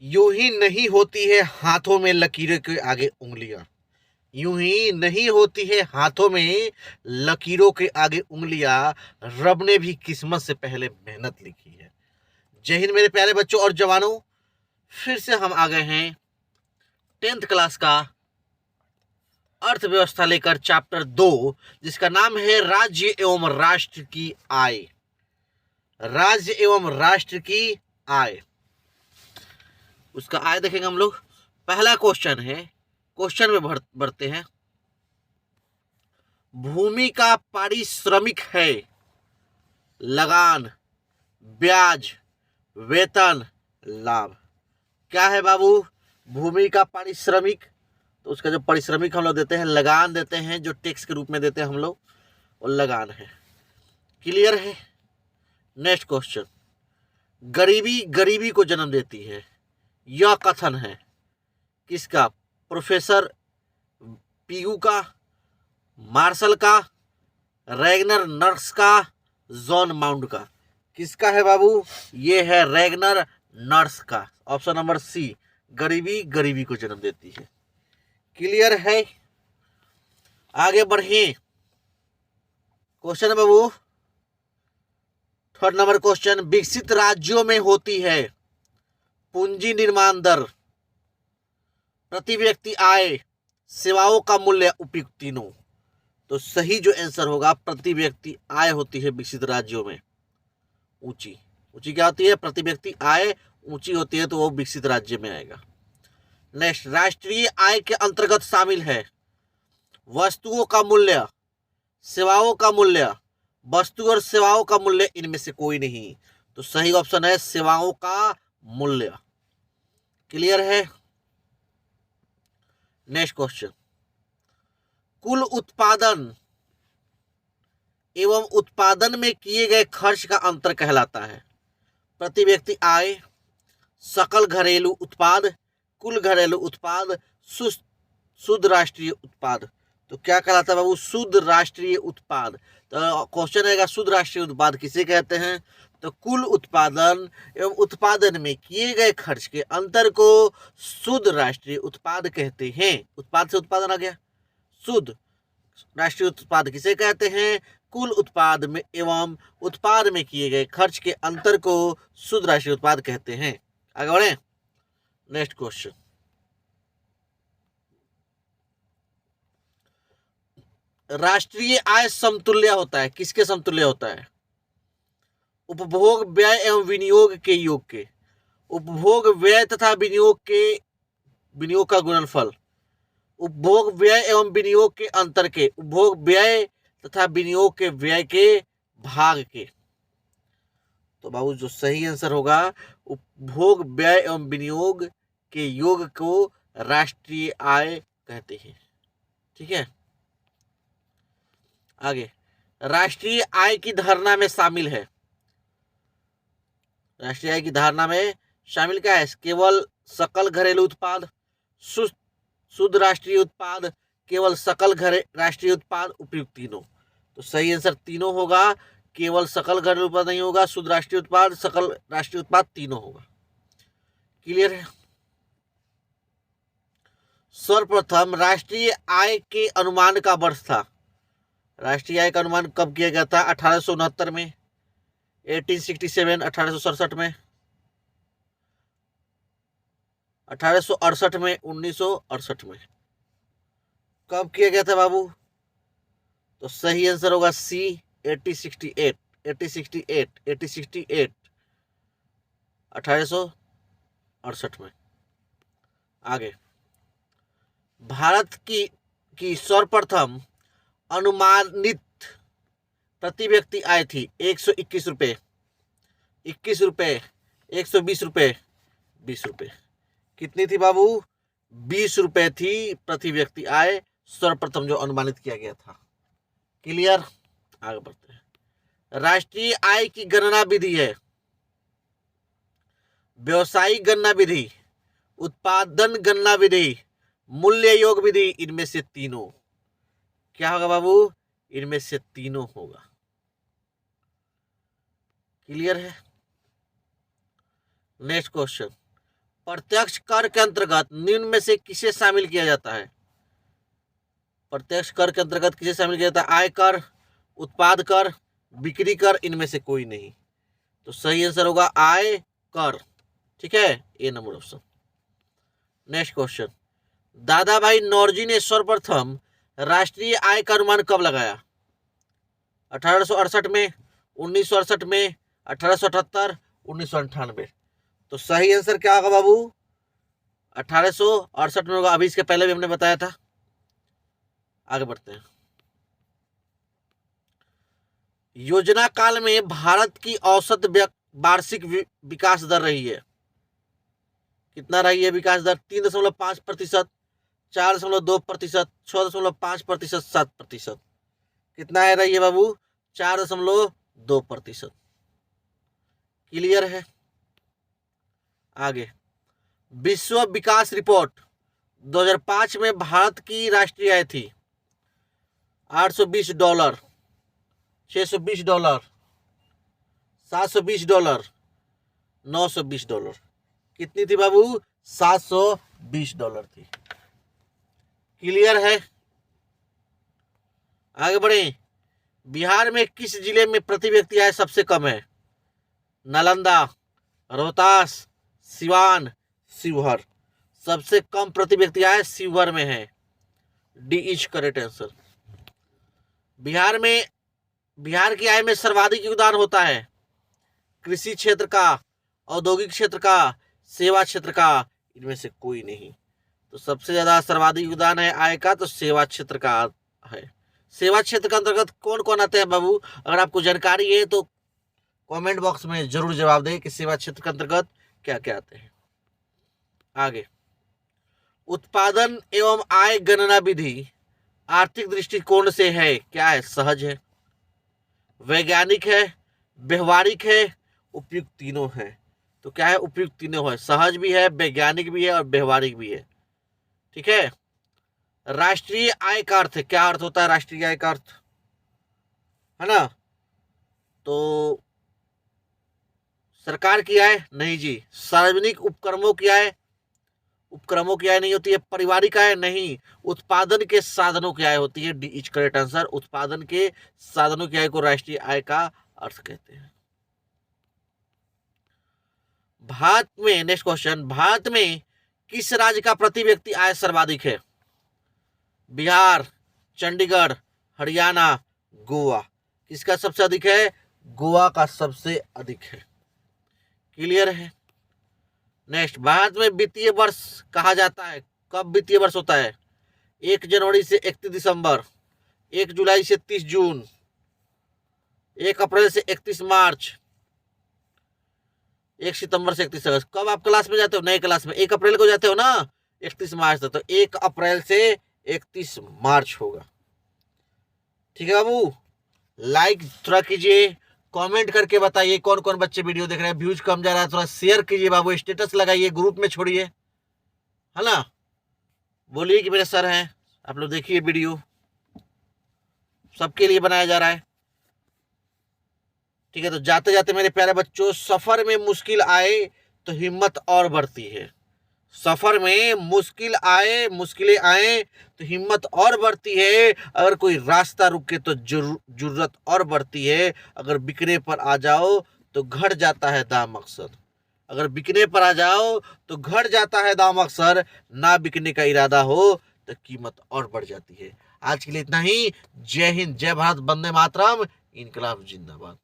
यूं ही नहीं होती है हाथों में लकीरों के आगे उंगलियां। यूं ही नहीं होती है हाथों में लकीरों के आगे उंगलियां। रब ने भी किस्मत से पहले मेहनत लिखी है। जय हिंद मेरे प्यारे बच्चों और जवानों। फिर से हम आ गए हैं 10th क्लास का अर्थव्यवस्था लेकर चैप्टर 2, जिसका नाम है राज्य एवं राष्ट्र की आय। राज्य एवं राष्ट्र की आय, उसका आय देखेंगे हम लोग। पहला क्वेश्चन है, क्वेश्चन में बढ़ते हैं। भूमि का पारिश्रमिक है लगान, ब्याज, वेतन, लाभ। क्या है बाबू? भूमि का पारिश्रमिक, तो उसका जो पारिश्रमिक हम लोग देते हैं, लगान देते हैं, जो टैक्स के रूप में देते हैं हम लोग, वो लगान है। क्लियर है? नेक्स्ट क्वेश्चन, गरीबी गरीबी को जन्म देती है। यह कथन है किसका? प्रोफेसर पीयू का, मार्शल का, रैगनर नर्स का, जॉन माउंट का। किसका है बाबू? ये है रैगनर नर्स का। ऑप्शन नंबर सी, गरीबी गरीबी को जन्म देती है। क्लियर है? आगे बढ़े। क्वेश्चन है बाबू, थर्ड नंबर क्वेश्चन, विकसित राज्यों में होती है पूंजी निर्माण दर, प्रति व्यक्ति आय, सेवाओं का मूल्य, उपयुक्त तीनों। तो सही जो आंसर होगा, प्रति व्यक्ति आय होती है विकसित राज्यों में ऊंची। ऊंची क्या होती है? प्रति व्यक्ति आय ऊंची होती है, तो वो विकसित राज्य में आएगा। नेक्स्ट, राष्ट्रीय आय के अंतर्गत शामिल है वस्तुओं का मूल्य, सेवाओं का मूल्य, वस्तु और सेवाओं का मूल्य, इनमें से कोई नहीं। तो सही ऑप्शन है सेवाओं का मूल्य। क्लियर है? नेक्स्ट क्वेश्चन, कुल उत्पादन एवं उत्पादन में किए गए खर्च का अंतर कहलाता है प्रति व्यक्ति आय, सकल घरेलू उत्पाद, कुल घरेलू उत्पाद, शुद्ध राष्ट्रीय उत्पाद। तो क्या कहलाता है बाबू? शुद्ध राष्ट्रीय उत्पाद। तो क्वेश्चन रहेगा, शुद्ध राष्ट्रीय उत्पाद किसे कहते हैं? तो कुल उत्पादन एवं उत्पादन में किए गए खर्च के अंतर को शुद्ध राष्ट्रीय उत्पाद कहते हैं। उत्पाद से उत्पादन आ गया। शुद्ध राष्ट्रीय उत्पाद किसे कहते हैं? कुल उत्पाद में एवं उत्पाद में किए गए खर्च के अंतर को शुद्ध राष्ट्रीय उत्पाद कहते हैं। आगे बढ़े। नेक्स्ट क्वेश्चन, राष्ट्रीय आय समतुल्य होता है, किसके समतुल्य होता है? उपभोग व्यय एवं विनियोग के योग के। उपभोग व्यय तथा विनियोग का गुणनफल, उपभोग व्यय एवं विनियोग के अंतर के, उपभोग व्यय तथा विनियोग के व्यय के भाग के। तो बाबू जो सही आंसर होगा, उपभोग व्यय एवं विनियोग के योग को राष्ट्रीय आय कहते हैं। ठीक है, आगे, राष्ट्रीय आय की धारणा में शामिल है, राष्ट्रीय आय की धारणा में शामिल क्या है? केवल सकल घरेलू उत्पाद, शुद्ध राष्ट्रीय उत्पाद, केवल सकल राष्ट्रीय उत्पाद, उपयुक्त तीनों। तो सही आंसर तीनों होगा। केवल सकल घरेलू उत्पाद नहीं होगा, शुद्ध राष्ट्रीय उत्पाद, सकल राष्ट्रीय उत्पाद, तीनों होगा। क्लियर है? सर्वप्रथम राष्ट्रीय आय के अनुमान का वर्ष था। राष्ट्रीय आय का अनुमान कब किया गया था? 1869 में, 1867, 1867 में, 1868 में, 1968 में। कब किया गया था बाबू? तो सही आंसर होगा सी, 1868, 1868, 1868, 1868 में। आगे, भारत की सर्वप्रथम अनुमानित प्रति व्यक्ति आय थी 121 रुपये, 21 रुपये, 120 रुपये, 20 रुपये। कितनी थी बाबू? 20 रुपये थी प्रति व्यक्ति आय, सर्वप्रथम जो अनुमानित किया गया था। क्लियर? आगे बढ़ते हैं। राष्ट्रीय आय की गणना विधि है व्यवसायिक गणना विधि, उत्पादन गणना विधि, मूल्य योग विधि, इनमें से तीनों। क्या होगा बाबू? इनमें से तीनों होगा। क्लियर है? नेक्स्ट क्वेश्चन, प्रत्यक्ष कर के अंतर्गत निम्न में से किसे शामिल किया जाता है? प्रत्यक्ष कर के अंतर्गत किसे शामिल किया जाता है? आयकर, उत्पाद कर, बिक्री कर, इनमें से कोई नहीं। तो सही आंसर होगा आय कर। ठीक है, ए नंबर ऑप्शन। नेक्स्ट क्वेश्चन, दादा भाई नौरोजी ने सर्वप्रथम राष्ट्रीय आय का अनुमान कब लगाया? 1868 में, 1968 में, 1878, 1998। तो सही आंसर क्या होगा बाबू? 1868 में होगा। अभी इसके पहले भी हमने बताया था। आगे बढ़ते हैं। योजना काल में भारत की औसत वार्षिक विकास दर रही है, कितना रही है विकास दर? 3.5%, 4.2%, 6.5%, 7%। कितना है रही है बाबू? 4.2%। क्लियर है? आगे, विश्व विकास रिपोर्ट 2005 में भारत की राष्ट्रीय आय थी $820, $620, $720, $920। कितनी थी बाबू? $720 थी। क्लियर है? आगे बढ़े। बिहार में किस जिले में प्रति व्यक्ति आय सबसे कम है? नालंदा, रोहतास, सिवान, शिवहर। सबसे कम प्रति व्यक्ति आय शिवहर में है। D is correct answer. Bihar की आय में सर्वाधिक योगदान होता है कृषि क्षेत्र का, औद्योगिक क्षेत्र का, सेवा क्षेत्र का, इनमें से कोई नहीं। तो सबसे ज्यादा सर्वाधिक योगदान है आय का तो सेवा क्षेत्र का है। सेवा क्षेत्र के अंतर्गत कौन कौन आते हैं बाबू? अगर आपको जानकारी है तो कमेंट बॉक्स में जरूर जवाब दें कि सेवा क्षेत्र के अंतर्गत क्या क्या आते हैं। आगे, उत्पादन एवं आय गणना विधि आर्थिक दृष्टिकोण से है क्या है? सहज है, वैज्ञानिक है, व्यवहारिक है, उपयुक्त तीनों है। तो क्या है? उपयुक्त तीनों है। सहज भी है, वैज्ञानिक भी है और व्यवहारिक भी है। ठीक है। राष्ट्रीय आय का अर्थ है, क्या अर्थ होता है राष्ट्रीय आय का अर्थ? है ना? तो सरकार की आय नहीं जी, सार्वजनिक उपक्रमों की आय, उपक्रमों की आय नहीं होती है। पारिवारिक आय नहीं, उत्पादन के साधनों की आय होती है। D is correct answer. उत्पादन के साधनों की आय को राष्ट्रीय आय का अर्थ कहते हैं। भारत में, नेक्स्ट क्वेश्चन, भारत में किस राज्य का प्रति व्यक्ति आय सर्वाधिक है? बिहार, चंडीगढ़, हरियाणा, गोवा। किसका सबसे अधिक है? गोवा का सबसे अधिक है। क्लियर है? नेक्स्ट, भारत में वित्तीय वर्ष कहा जाता है, कब वित्तीय वर्ष होता है? 1 जनवरी से 31 दिसंबर, 1 जुलाई से 30 जून, 1 अप्रैल से 31 मार्च, 1 सितंबर से 31 अगस्त। कब आप क्लास में जाते हो? नए क्लास में 1 अप्रैल को जाते हो ना, 31 मार्च तक। तो 1 अप्रैल से 31 मार्च होगा। ठीक है बाबू? लाइक थोड़ा कीजिए, कमेंट करके बताइए कौन कौन बच्चे वीडियो देख रहे हैं। व्यूज कम जा रहा है, थोड़ा शेयर कीजिए बाबू, स्टेटस लगाइए, ग्रुप में छोड़िए, है ना? बोलिए कि मेरे सर हैं, आप लोग देखिए वीडियो, सबके लिए बनाया जा रहा है। ठीक है, तो जाते जाते मेरे प्यारे बच्चों, सफर में मुश्किल आए तो हिम्मत और बढ़ती है। सफर में मुश्किलें आए तो हिम्मत और बढ़ती है। अगर कोई रास्ता रुके तो जरूरत और बढ़ती है। अगर बिकने पर आ जाओ तो घट जाता है दाम अक्सर। अगर बिकने पर आ जाओ तो घट जाता है दाम अक्सर। ना बिकने का इरादा हो तो कीमत और बढ़ जाती है। आज के लिए इतना ही। जय हिंद, जय भारत, वंदे मातरम, इनकलाब जिंदाबाद।